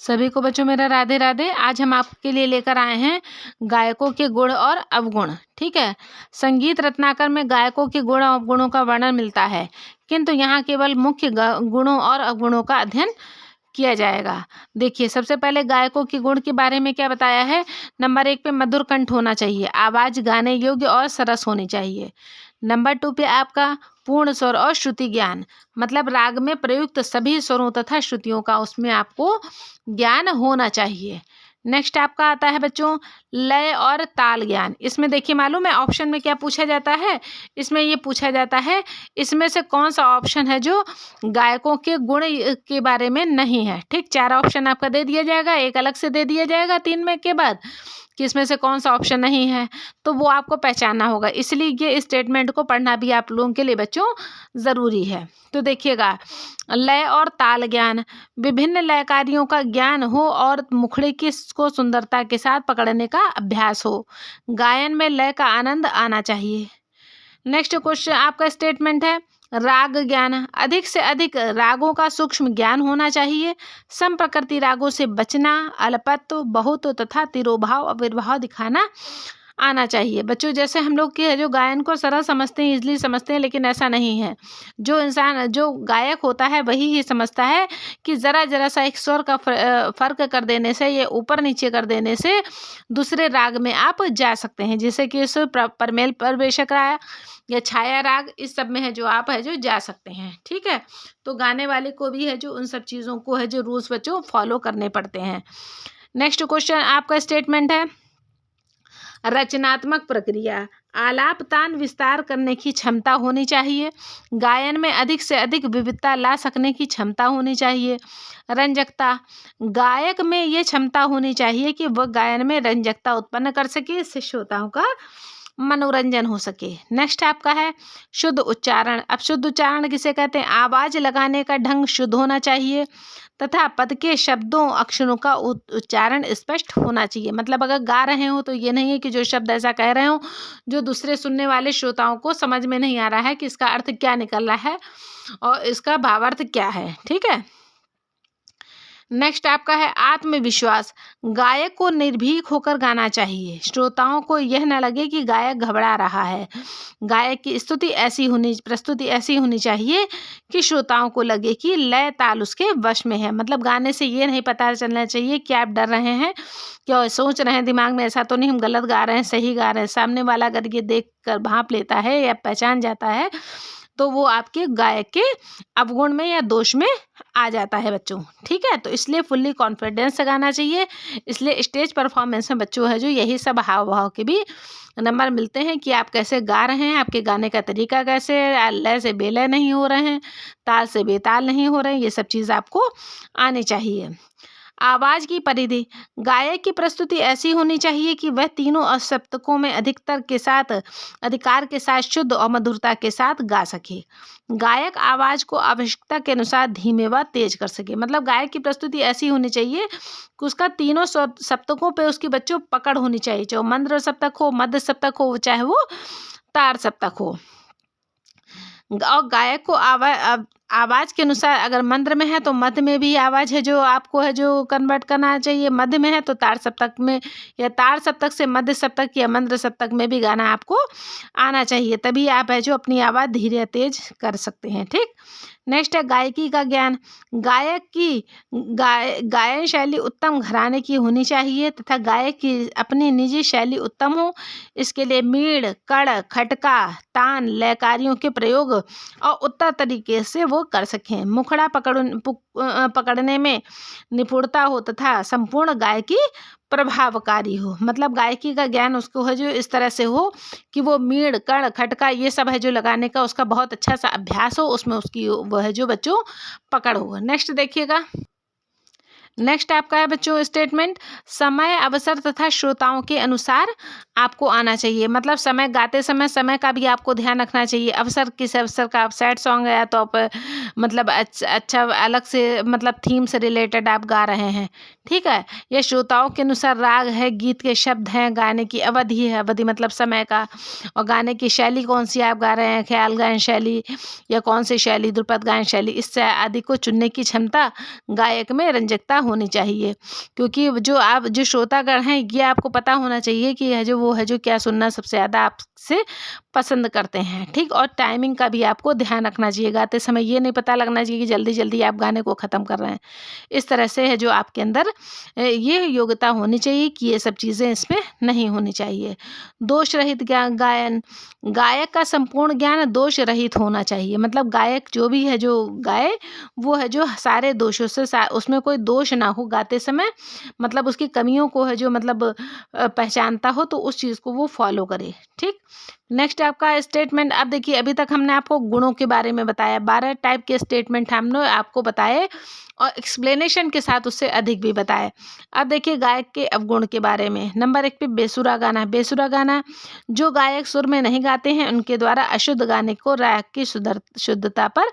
सभी को बच्चों मेरा राधे राधे। आज हम आपके लिए लेकर आए हैं गायकों के गुण और अवगुण। ठीक है, संगीत रत्नाकर में गायकों के गुण और अवगुणों का वर्णन मिलता है, किंतु यहाँ केवल मुख्य गुणों और अवगुणों का अध्ययन किया जाएगा। देखिए, सबसे पहले गायकों के गुण के बारे में क्या बताया है। नंबर 1 पे मधुर कंठ होना चाहिए, आवाज गाने योग्य और सरस होनी चाहिए। नंबर 2 पे आपका पूर्ण स्वर और श्रुति ज्ञान, मतलब राग में प्रयुक्त सभी स्वरों तथा श्रुतियों का उसमें आपको ज्ञान होना चाहिए। नेक्स्ट आपका आता है बच्चों लय और ताल ज्ञान। इसमें देखिए, मालूम है ऑप्शन में क्या पूछा जाता है। इसमें ये पूछा जाता है इसमें से कौन सा ऑप्शन है जो गायकों के गुण के बारे में नहीं है। ठीक, 4 ऑप्शन आपका दे दिया जाएगा, एक अलग से दे दिया जाएगा 3 में के बाद कि इसमें से कौन सा ऑप्शन नहीं है, तो वो आपको पहचानना होगा। इसलिए ये स्टेटमेंट को पढ़ना भी आप लोगों के लिए बच्चों ज़रूरी है। तो देखिएगा, लय और ताल ज्ञान, विभिन्न लयकारियों का ज्ञान हो और मुखड़े की को सुंदरता के साथ पकड़ने का अभ्यास हो। गायन में लय का आनंद आना चाहिए। नेक्स्ट क्वेश्चन आपका स्टेटमेंट है राग ज्ञान, अधिक से अधिक रागों का सूक्ष्म ज्ञान होना चाहिए। सम प्रकृति रागों से बचना, अल्पत्व, बहुत तथा तिरोभाव अविर्भाव दिखाना आना चाहिए। बच्चों, जैसे हम लोग के जो गायन को सरल समझते हैं, इजली समझते हैं, लेकिन ऐसा नहीं है। जो इंसान जो गायक होता है वही ये समझता है कि ज़रा ज़रा सा एक स्वर का फ़र्क कर देने से, ये ऊपर नीचे कर देने से दूसरे राग में आप जा सकते हैं। जैसे कि इस परमेल परवेशक राग या छाया राग, इस सब में है जो आप है जो जा सकते हैं। ठीक है, तो गाने वाले को भी है जो उन सब चीज़ों को है जो रूल्स बच्चों फॉलो करने पड़ते हैं। नेक्स्ट क्वेश्चन आपका स्टेटमेंट है रचनात्मक प्रक्रिया, आलाप तान विस्तार करने की क्षमता होनी चाहिए। गायन में अधिक से अधिक विविधता ला सकने की क्षमता होनी चाहिए। रंजकता, गायक में ये क्षमता होनी चाहिए कि वह गायन में रंजकता उत्पन्न कर सके, इससे श्रोताओं का मनोरंजन हो सके। नेक्स्ट आपका है शुद्ध उच्चारण। अब शुद्ध उच्चारण किसे कहते हैं। आवाज लगाने का ढंग शुद्ध होना चाहिए तथा पद के शब्दों अक्षरों का उच्चारण स्पष्ट होना चाहिए। मतलब अगर गा रहे हो तो ये नहीं है कि जो शब्द ऐसा कह रहे हो जो दूसरे सुनने वाले श्रोताओं को समझ में नहीं आ रहा है कि इसका अर्थ क्या निकल रहा है और इसका भावार्थ क्या है। ठीक है, नेक्स्ट आपका है आत्मविश्वास। गायक को निर्भीक होकर गाना चाहिए। श्रोताओं को यह न लगे कि गायक घबरा रहा है। गायक की प्रस्तुति ऐसी होनी चाहिए कि श्रोताओं को लगे कि लय ताल उसके वश में है। मतलब गाने से ये नहीं पता चलना चाहिए कि आप डर रहे हैं, क्या सोच रहे हैं दिमाग में ऐसा तो नहीं हम गलत गा रहे हैं, सही गा रहे हैं। सामने वाला अगर ये देख कर भांप लेता है या पहचान जाता है तो वो आपके गायक के अवगुण में या दोष में आ जाता है बच्चों। ठीक है, तो इसलिए फुल्ली कॉन्फिडेंस से गाना चाहिए। इसलिए स्टेज परफॉर्मेंस में बच्चों है जो यही सब हाव भाव के भी नंबर मिलते हैं कि आप कैसे गा रहे हैं, आपके गाने का तरीका कैसे है, लय से बेलय नहीं हो रहे हैं, ताल से बेताल नहीं हो रहे हैं, ये सब चीज़ आपको आनी चाहिए। आवाज की परिधि, गायक की प्रस्तुति ऐसी होनी चाहिए कि वह तीनों सप्तकों में अधिकार के साथ शुद्ध और मधुरता के साथ गा सके। गायक आवाज को आवश्यकता के अनुसार धीमे व तेज कर सके। मतलब गायक की प्रस्तुति ऐसी होनी चाहिए कि उसका तीनों सप्तकों पे उसकी बच्चों पकड़ होनी चाहिए, चाहे मंद्र सप्तक हो, मध्य सप्तक हो, चाहे वो तार सप्तक हो। और गायक को आवाज के अनुसार अगर मंद्र में है तो मध्य में भी आवाज है जो आपको है जो कन्वर्ट करना चाहिए। मध्य में है तो तार सप्तक में, या तार सप्तक से मध्य सप्तक या मंद्र सप्तक में भी गाना आपको आना चाहिए, तभी आप है जो अपनी आवाज़ धीरे तेज कर सकते हैं। ठीक, नेक्स्ट है गायकी का ज्ञान। गायक की गायन शैली उत्तम घराने की होनी चाहिए तथा गायक की अपनी निजी शैली उत्तम हो। इसके लिए मीड़, कड़, खटका, तान, लयकारियों के प्रयोग और उत्तर तरीके से वो कर सकें। मुखड़ा पकड़ने में निपुणता हो तथा संपूर्ण गायकी प्रभावकारी हो। मतलब गायकी का ज्ञान उसको है जो इस तरह से हो कि वो मीड़, कड़, खटका ये सब है जो लगाने का उसका बहुत अच्छा सा अभ्यास हो, उसमें उसकी वो है जो बच्चों पकड़ हो। नेक्स्ट देखिएगा, नेक्स्ट आपका है बच्चों स्टेटमेंट समय, अवसर तथा श्रोताओं के अनुसार आपको आना चाहिए। मतलब समय गाते समय समय का भी आपको ध्यान रखना चाहिए। अवसर किस अवसर का, आप सैड सॉन्ग है तो आप मतलब अच्छा अलग से मतलब थीम से रिलेटेड आप गा रहे हैं, ठीक है। ये श्रोताओं के अनुसार राग है, गीत के शब्द हैं, गाने की अवधि है, अवधि मतलब समय का, और गाने की शैली कौन सी आप गा रहे हैं, ख्याल गायन शैली या कौन सी शैली, ध्रुपद गायन शैली, इससे आदि को चुनने की क्षमता गायक में रंजकता होनी चाहिए। क्योंकि जो श्रोतागण हैं, ये आपको पता होना चाहिए कि यह जो वो है जो क्या सुनना सबसे ज़्यादा आपसे पसंद करते हैं, ठीक। और टाइमिंग का भी आपको ध्यान रखना चाहिए। गाते समय ये नहीं पता लगना चाहिए कि जल्दी जल्दी आप गाने को ख़त्म कर रहे हैं। इस तरह से है जो आपके अंदर ये योग्यता होनी चाहिए कि ये सब चीज़ें इसमें नहीं होनी चाहिए। दोष रहित गायन, गायक का संपूर्ण ज्ञान दोष रहित होना चाहिए। मतलब गायक जो भी है जो गाए, वो है जो सारे दोषों से उसमें कोई दोष ना हो गाते समय, मतलब उसकी कमियों को है जो मतलब पहचानता हो, तो उस चीज़ को वो फॉलो करे, ठीक। नेक्स्ट आपका स्टेटमेंट। अब देखिए, अभी तक हमने आपको गुणों के बारे में बताया, 12 टाइप के स्टेटमेंट हमने आपको बताए और एक्सप्लेनेशन के साथ उससे अधिक भी बताए। अब देखिए गायक के अवगुण के बारे में। नंबर 1 पे बेसुरा गाना। बेसुरा गाना, जो गायक सुर में नहीं गाते हैं उनके द्वारा अशुद्ध गाने को राग की शुद्धता पर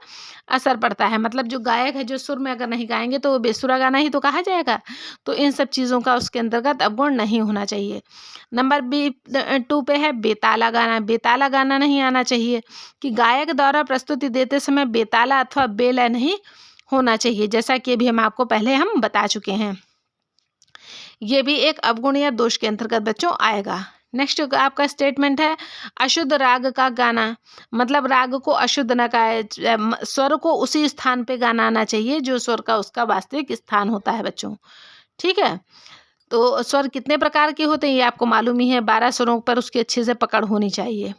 असर पड़ता है। मतलब जो गायक है जो सुर में अगर नहीं गाएंगे तो वो बेसुरा गाना ही तो कहा जाएगा। तो इन सब चीज़ों का उसके अंतर्गत अवगुण नहीं होना चाहिए। नंबर 2 पे है बेताला गाना। बेताला गाना नहीं आना चाहिए, कि गायक द्वारा प्रस्तुति देते समय बेताला अथवा बेलय नहीं होना चाहिए, जैसा कि अभी हम आपको पहले हम बता चुके हैं। ये भी एक अवगुण या दोष के अंतर्गत बच्चों आएगा। नेक्स्ट आपका स्टेटमेंट है अशुद्ध राग का गाना। मतलब राग को अशुद्ध न गाए, स्वर को उसी स्थान पे गाना आना चाहिए जो स्वर का उसका वास्तविक स्थान होता है बच्चों, ठीक है। तो स्वर कितने प्रकार के होते हैं ये आपको मालूम ही है, 12 स्वरों पर उसकी अच्छे से पकड़ होनी चाहिए।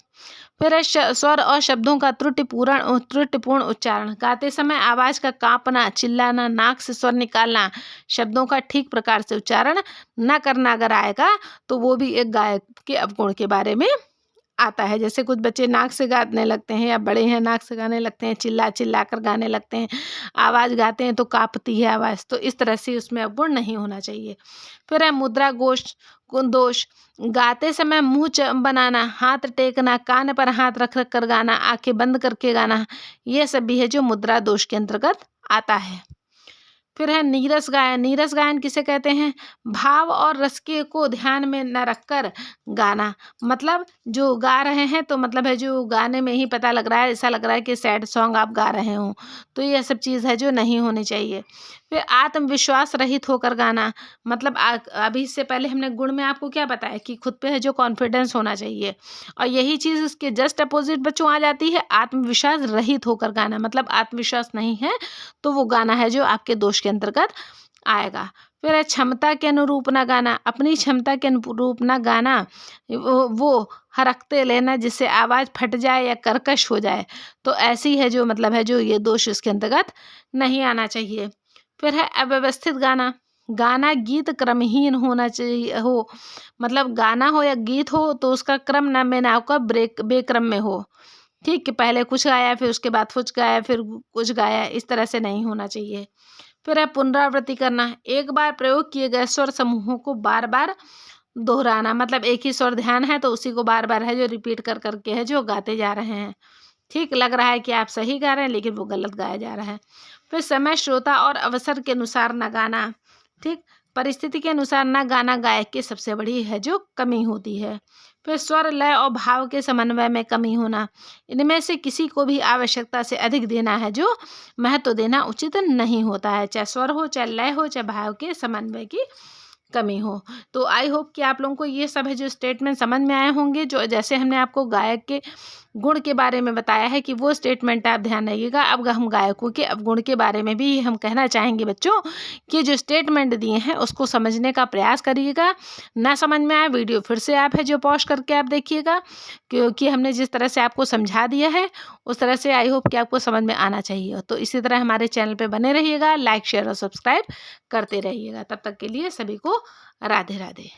फिर है स्वर और शब्दों का त्रुटिपूर्ण उच्चारण। गाते समय आवाज़ का कांपना, चिल्लाना, नाक से स्वर निकालना, शब्दों का ठीक प्रकार से उच्चारण न करना अगर आएगा तो वो भी एक गायक के अवगुण के बारे में आता है। जैसे कुछ बच्चे नाक से गाने लगते हैं, या बड़े हैं नाक से गाने लगते हैं, चिल्ला चिल्ला कर गाने लगते हैं, आवाज़ गाते हैं तो कांपती है आवाज़, तो इस तरह से उसमें अवगुण नहीं होना चाहिए। फिर है मुद्रा दोष। गाते समय मुंह बनाना, हाथ टेकना, कान पर हाथ रख रख कर गाना, आंखें बंद करके गाना, ये सब भी है जो मुद्रा दोष के अंतर्गत आता है। फिर है नीरस गायन। नीरस गायन किसे कहते हैं? भाव और रस के को ध्यान में न रखकर गाना। मतलब जो गा रहे हैं तो मतलब है जो गाने में ही पता लग रहा है, ऐसा लग रहा है कि सैड सॉन्ग आप गा रहे हो, तो ये सब चीज़ है जो नहीं होनी चाहिए। फिर आत्मविश्वास रहित होकर गाना। मतलब अभी इससे पहले हमने गुण में आपको क्या बताया कि खुद पे है जो कॉन्फिडेंस होना चाहिए, और यही चीज़ इसके जस्ट अपोजिट बच्चों आ जाती है, आत्मविश्वास रहित होकर गाना। मतलब आत्मविश्वास नहीं है तो वो गाना है जो आपके दोष के अंतर्गत आएगा। फिर है क्षमता के अनुरूप ना गाना। अपनी क्षमता के अनुरूप ना गाना, वो हरकते लेना जिससे आवाज़ फट जाए या कर्कश हो जाए, तो ऐसी है जो मतलब है जो ये दोष इसके अंतर्गत नहीं आना चाहिए। फिर है अव्यवस्थित गाना। गाना गीत क्रमहीन होना चाहिए हो, मतलब गाना हो या गीत हो तो उसका क्रम ना में ना होकर बेक्रम में हो, ठीक, कि पहले कुछ गाया फिर उसके बाद कुछ गाया फिर कुछ गाया, इस तरह से नहीं होना चाहिए। फिर है पुनरावृत्ति करना। एक बार प्रयोग किए गए स्वर समूहों को बार बार दोहराना। मतलब एक ही स्वर ध्यान है तो उसी को बार बार है जो रिपीट कर करके है जो गाते जा रहे हैं, ठीक, लग रहा है कि आप सही गा रहे हैं लेकिन वो गलत गाया जा रहा है। फिर समय, श्रोता और अवसर के अनुसार न गाना, ठीक, परिस्थिति के अनुसार न गाना गायक की सबसे बड़ी है जो कमी होती है। फिर स्वर, लय और भाव के समन्वय में कमी होना। इनमें से किसी को भी आवश्यकता से अधिक देना है जो महत्व देना उचित नहीं होता है, चाहे स्वर हो, चाहे लय हो, चाहे भाव के समन्वय की कमी हो। तो आई होप कि आप लोगों को ये सब है जो स्टेटमेंट समझ में आए होंगे। जो जैसे हमने आपको गायक के गुण के बारे में बताया है कि वो स्टेटमेंट आप ध्यान रखिएगा। अब हम गायकों के अवगुण के बारे में भी हम कहना चाहेंगे बच्चों कि जो स्टेटमेंट दिए हैं उसको समझने का प्रयास करिएगा। ना समझ में आए वीडियो फिर से आप है जो पॉज करके आप देखिएगा, क्योंकि हमने जिस तरह से आपको समझा दिया है उस तरह से आई होप कि आपको समझ में आना चाहिए। तो इसी तरह हमारे चैनल पर बने रहिएगा, लाइक शेयर और सब्सक्राइब करते रहिएगा। तब तक के लिए सभी को राधे राधे।